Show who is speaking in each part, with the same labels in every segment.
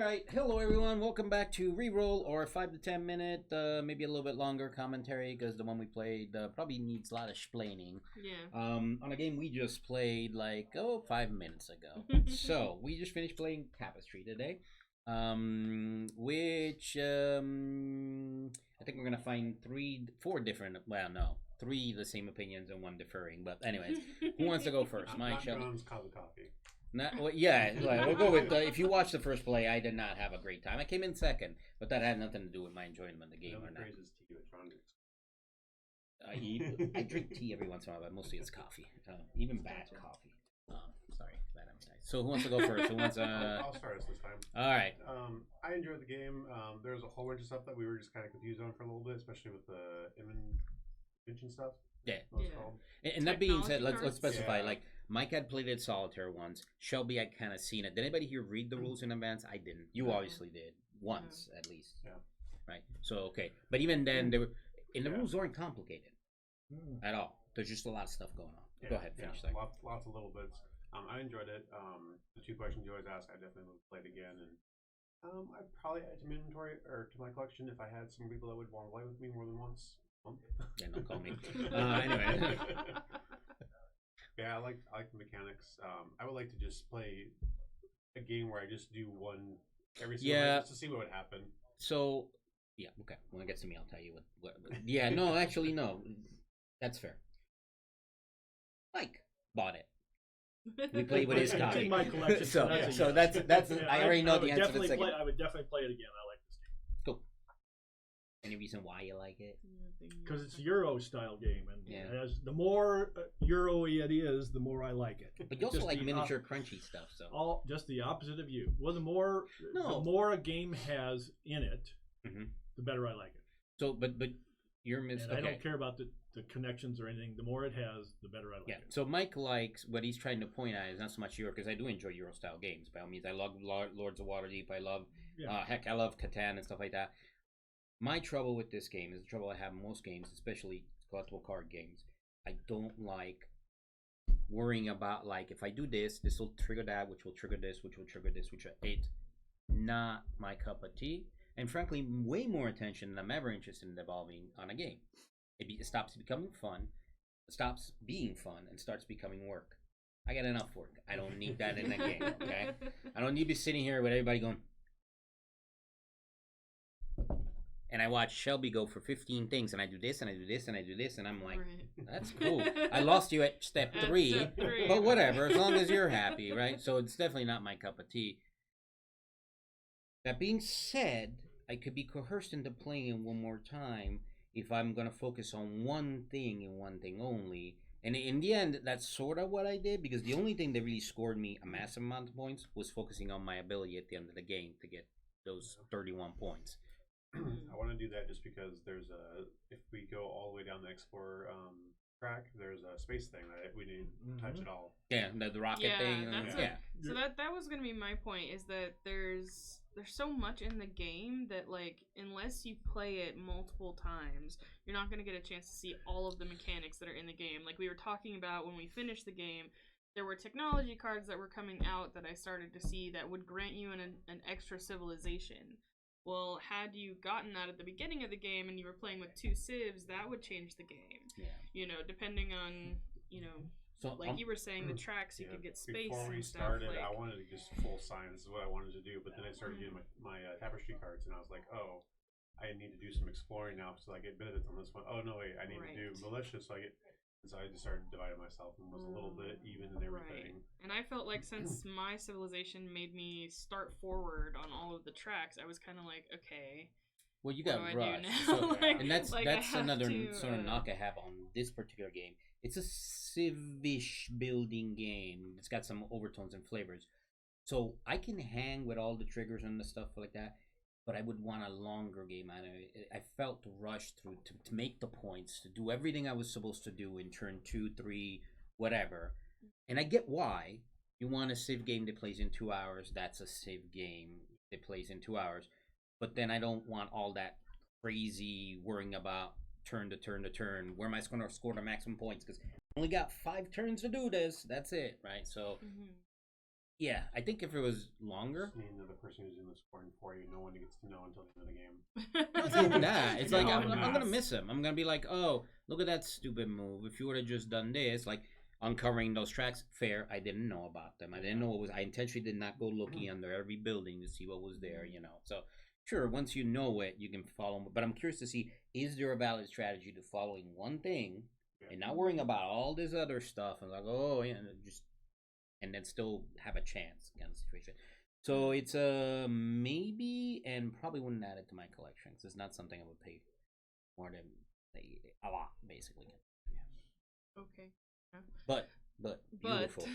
Speaker 1: right, hello everyone. Welcome back to Reroll, or 5 to 10 minute, maybe a little bit longer commentary, because the one we played probably needs a lot of explaining.
Speaker 2: Yeah.
Speaker 1: On a game we just played like 5 minutes ago. So we just finished playing Tapestry today, which I think we're gonna find four different. Well, no, three the same opinions and one differing. But anyways, who wants to go first? Mike,
Speaker 3: John's cup of coffee.
Speaker 1: Not, well, yeah, we'll go with. If you watch the first play, I did not have a great time. I came in second, but that had nothing to do with my enjoyment of the game or not. I drink tea every once in a while, but mostly it's coffee. Even bad coffee. Sorry, bad appetite. So who wants to go first? Who wants?
Speaker 3: I'll start us this time.
Speaker 1: All right.
Speaker 3: I enjoyed the game. There was a whole bunch of stuff that we were just kind of confused on for a little bit, especially with the invention stuff.
Speaker 1: Yeah.
Speaker 3: And
Speaker 1: that being said, let's specify.
Speaker 3: Yeah.
Speaker 1: Like Mike had played it Solitaire once. Shelby had kind of seen it. Did anybody here read the rules in advance? I didn't. You obviously did once at least.
Speaker 3: Yeah.
Speaker 1: Right. So okay, but even then, the rules aren't complicated at all. There's just a lot of stuff going on.
Speaker 3: Yeah,
Speaker 1: Go ahead, finish that.
Speaker 3: Lots of little bits. I enjoyed it. The two questions you always ask, I definitely would play it again, and I'd probably add to my inventory or to my collection if I had some people that would want to play with me more than once.
Speaker 1: Yeah, don't call me. Anyway.
Speaker 3: Yeah, I like the mechanics. I would like to just play a game where I just do one every single night just to see what would happen.
Speaker 1: So, yeah, okay. When it gets to me, I'll tell you what yeah, no, actually, no. That's fair. Mike bought it. We played with his copy.
Speaker 4: It's in my collection.
Speaker 1: So that's yeah, I already know the answer to the second.
Speaker 4: I would definitely play it again. I like this game.
Speaker 1: Cool. Any reason why you like it?
Speaker 4: Because it's a Euro style game, and
Speaker 1: as
Speaker 4: the more Euro-y it is, the more I like it.
Speaker 1: But you also like miniature crunchy stuff, so
Speaker 4: just the opposite of you. Well, the more a game has in it, the better I like it.
Speaker 1: So, but you're
Speaker 4: I don't care about the connections or anything. The more it has, the better I like it.
Speaker 1: So Mike likes what he's trying to point at is not so much Euro, because I do enjoy Euro style games. By all means, I love Lords of Waterdeep. I love I love Catan and stuff like that. My trouble with this game is the trouble I have in most games, especially collectible card games. I don't like worrying about, like, if I do this, this will trigger that, which will trigger this, which will trigger this, it's not my cup of tea. And frankly, way more attention than I'm ever interested in devolving on a game. It stops becoming fun, stops being fun, and starts becoming work. I got enough work. I don't need that in a game, okay? I don't need to be sitting here with everybody going... And I watch Shelby go for 15 things, and I do this, and I do this, and I do this, and I'm like, that's cool. I lost you at step 3, but whatever, as long as you're happy, right? So it's definitely not my cup of tea. That being said, I could be coerced into playing it one more time if I'm going to focus on one thing and one thing only. And in the end, that's sort of what I did, because the only thing that really scored me a massive amount of points was focusing on my ability at the end of the game to get those 31 points.
Speaker 3: I want to do that just because there's if we go all the way down the Explorer track, there's a space thing that we need to touch it all.
Speaker 1: Yeah, the rocket thing.
Speaker 2: So that was gonna be my point, is that there's so much in the game that, like, unless you play it multiple times, you're not gonna get a chance to see all of the mechanics that are in the game. Like we were talking about when we finished the game, there were technology cards that were coming out that I started to see that would grant you an extra civilization. Well, had you gotten that at the beginning of the game and you were playing with 2 civs, that would change the game. Yeah. You know, depending on, so like you were saying, the tracks, you could get space
Speaker 3: Before we
Speaker 2: and stuff.
Speaker 3: started, I wanted to just full sign. This is what I wanted to do. But then I started getting my Tapestry cards, and I was like, oh, I need to do some exploring now so I get benefits on this one. Oh, no, wait, I need to do militia so I get... And so I just started dividing myself and was a little bit even in everything.
Speaker 2: Right. And I felt like since my civilization made me start forward on all of the tracks, I was kind of like, okay,
Speaker 1: well, you got
Speaker 2: Rush.
Speaker 1: So,
Speaker 2: like,
Speaker 1: and that's another sort of
Speaker 2: to,
Speaker 1: knock I have on this particular game. It's a Civic Building game. It's got some overtones and flavors. So I can hang with all the triggers and the stuff like that, but I would want a longer game. I felt rushed through to make the points, to do everything I was supposed to do in turn 2, 3, whatever. And I get why. You want a Civ game that plays in 2 hours, that's a Civ game that plays in 2 hours. But then I don't want all that crazy worrying about turn to turn to turn. Where am I going to score the maximum points? Because I only got 5 turns to do this. That's it, right? So Yeah, I think if it was longer.
Speaker 3: Just need another person who's doing the scoring for you. No one gets to know until the end of the game.
Speaker 1: No, it's not even that. It's like I'm gonna miss him. I'm gonna be like, oh, look at that stupid move. If you would have just done this, like uncovering those tracks, fair. I didn't know about them. I didn't know what was. I intentionally did not go looking under every building to see what was there. You know, so sure, once you know it, you can follow. But I'm curious to see, is there a valid strategy to following one thing and not worrying about all this other stuff and like, oh, yeah, just. And then still have a chance kind of situation. So it's a maybe, and probably wouldn't add it to my collection because it's not something I would pay more than a lot, basically. Yeah.
Speaker 2: Okay. Yeah.
Speaker 1: But beautiful,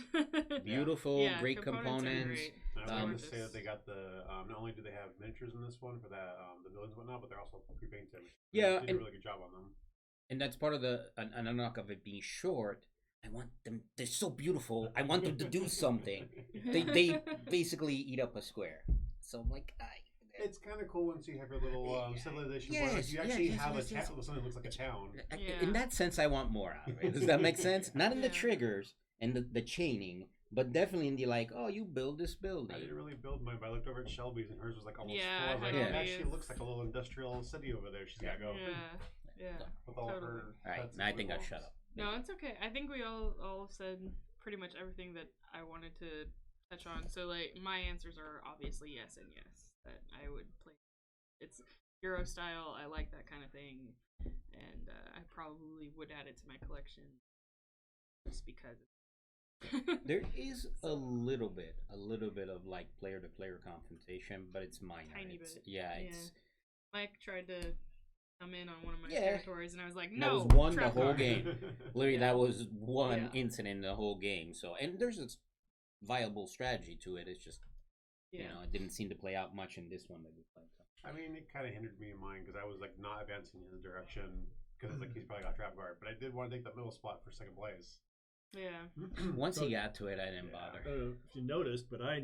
Speaker 1: beautiful,
Speaker 2: yeah,
Speaker 1: great components.
Speaker 3: I wanted to say that they got the not only do they have miniatures in this one for that the buildings and whatnot, but they're also pre-painted.
Speaker 1: Yeah,
Speaker 3: they did a really good job on them.
Speaker 1: And that's part of an knock of it being short. I want them. They're so beautiful. I want them to do something. They basically eat up a square. So I'm like,
Speaker 3: it's kind of cool once you have your little civilization. Where like, you actually have a town. Something that looks like a town.
Speaker 1: In that sense, I want more out of it. Does that make sense? Not in the triggers and the chaining, but definitely in the like, oh, you build this building.
Speaker 3: I didn't really build mine, but I looked over at Shelby's and hers was like almost
Speaker 2: full.
Speaker 3: I was like, it actually looks like a little industrial city over there. She's got to go.
Speaker 2: Yeah.
Speaker 3: With all
Speaker 2: totally.
Speaker 3: her.
Speaker 1: All right, now I think I'll shut up.
Speaker 2: No, it's okay. I think we all said pretty much everything that I wanted to touch on. So like my answers are obviously yes and yes. That I would play. It's Euro style. I like that kind of thing, and I probably would add it to my collection just because.
Speaker 1: There is a little bit of like player to player confrontation, but it's minor.
Speaker 2: Tiny bit.
Speaker 1: Yeah, it's.
Speaker 2: Mike tried to come in on one of my territories, and I was like, no.
Speaker 1: That was one the whole game. Literally, that was one incident in the whole game. So, and there's a viable strategy to it. It's just, you know, it didn't seem to play out much in this one that we played. So.
Speaker 3: I mean, it kind of hindered me in mine because I was like not advancing in the direction because it's like he's probably got trap guard, but I did want to take the middle spot for second place.
Speaker 2: Yeah.
Speaker 1: Once he got to it, I didn't bother.
Speaker 4: If you noticed, but I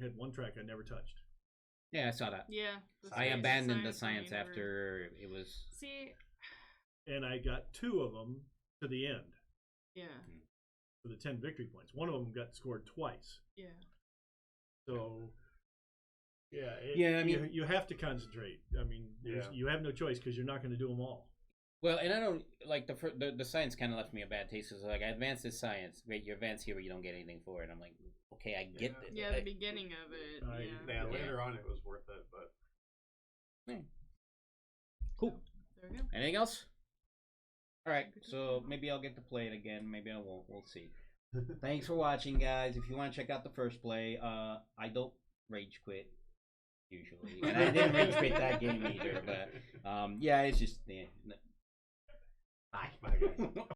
Speaker 4: had one track I never touched.
Speaker 1: Yeah, I saw that.
Speaker 2: Yeah.
Speaker 1: I abandoned the science after it was.
Speaker 2: See.
Speaker 4: And I got 2 of them to the end.
Speaker 2: Yeah.
Speaker 4: For the 10 victory points. One of them got scored twice.
Speaker 2: Yeah.
Speaker 4: So.
Speaker 1: Yeah, I mean,
Speaker 4: you have to concentrate. I mean, you have no choice because you're not going to do them all.
Speaker 1: Well, and I don't like the science kind of left me a bad taste. Because like I advanced this science, great, you advance here, but you don't get anything for it. I'm like, okay, I get it.
Speaker 2: Yeah, the beginning of it.
Speaker 3: Later on, it was worth it, but
Speaker 1: cool.
Speaker 2: There we go.
Speaker 1: Anything else? All right, so maybe I'll get to play it again. Maybe I won't. We'll see. Thanks for watching, guys. If you want to check out the first play, I don't rage quit usually, and I didn't rage quit that game either. But yeah, it's just. Bye.
Speaker 3: Bye, guys.